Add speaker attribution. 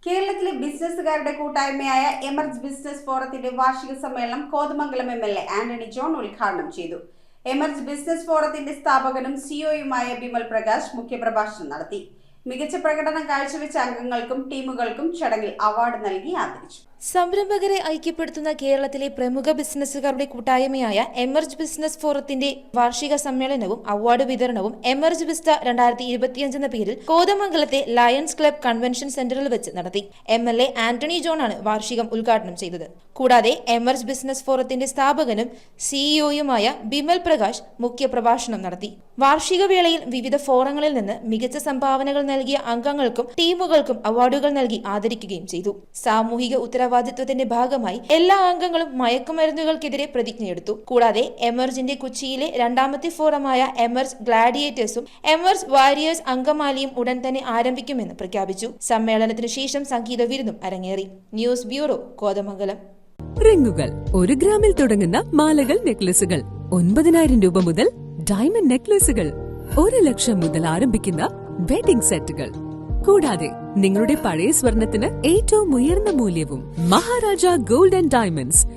Speaker 1: കേരളത്തിലെ ബിസിനസ്സുകാരുടെ കൂട്ടായ്മയായ emerge business ഫോറത്തിന്റെ വാർഷിക സമ്മേളനം കോതമംഗലം എംഎൽഎ ആന്റണി ജോൺ ഉദ്ഘാടനം ചെയ്തു. എമർജ് ബിസിനസ് ഫോറത്തിന്റെ സ്ഥാപകനും സിഇഒയുമായ ബിമൽ പ്രകാശ് മുഖ്യപ്രഭാഷണം നടത്തി. മികച്ച പ്രകടനം കാഴ്ചവെച്ച അംഗങ്ങൾക്കും ടീമുകൾക്കും ചടങ്ങിൽ അവാർഡ് നൽകി ആദരിച്ചു.
Speaker 2: സംരംഭകരെ ഐക്യപ്പെടുത്തുന്ന കേരളത്തിലെ പ്രമുഖ ബിസിനസ്സുകാരുടെ കൂട്ടായ്മയായ എമർജ് ബിസിനസ് ഫോറത്തിന്റെ വാർഷിക സമ്മേളനവും അവാർഡ് വിതരണവും എമർജ് വിസ്റ്റ 2025 എന്ന പേരിൽ കോതമംഗലത്തെ ലയൺസ് ക്ലബ് കൺവെൻഷൻ സെന്ററിൽ വെച്ച് നടത്തി. എംഎൽഎ ആന്റണി ജോൺ ആണ് വാർഷികം ഉദ്ഘാടനം ചെയ്തത്. കൂടാതെ എമർജ് ബിസിനസ് ഫോറത്തിന്റെ സ്ഥാപകനും സിഇഒയുമായ ബിമൽ പ്രകാശ് മുഖ്യപ്രഭാഷണം നടത്തി. വാർഷിക വേളയിൽ വിവിധ ഫോറങ്ങളിൽ നിന്ന് മികച്ച സംഭാവനകൾ നൽകിയ അംഗങ്ങൾക്കും ടീമുകൾക്കും അവാർഡുകൾ നൽകി ആദരിക്കുകയും ചെയ്തു. സാമൂഹിക ഉത്തരവാദിത്വത്തിന്റെ ഭാഗമായി എല്ലാ അംഗങ്ങളും മയക്കുമരുന്നുകൾക്കെതിരെ പ്രതിജ്ഞയെടുത്തു. കൂടാതെ എമർജിന്റെ കൊച്ചിയിലെ രണ്ടാമത്തെ ഫോറമായ എമർജ് ഗ്ലാഡിയേറ്റേഴ്സും എമർജ് വാരിയേഴ്സ് അങ്കമാലിയും ഉടൻ തന്നെ ആരംഭിക്കുമെന്ന് പ്രഖ്യാപിച്ചു. സമ്മേളനത്തിനു ശേഷം സംഗീത വിരുന്നും അരങ്ങേറി. News bureau, Kothamangalam.
Speaker 3: റിങ്ങുകൾ 1 ഗ്രാമിൽ തുടങ്ങുന്ന മാലകൾ, നെക്ലസുകൾ 9,000 രൂപ മുതൽ ഡയമണ്ട് നെക്ലസുകൾ 1 ലക്ഷം മുതൽ ആരംഭിക്കുന്ന വെഡിംഗ് സെറ്റുകൾ. കൂടാതെ നിങ്ങളുടെ പഴയ സ്വർണത്തിന് ഏറ്റവും ഉയർന്ന മൂല്യവും മഹാരാജ ഗോൾഡ് ആൻഡ് ഡയമണ്ട്സ്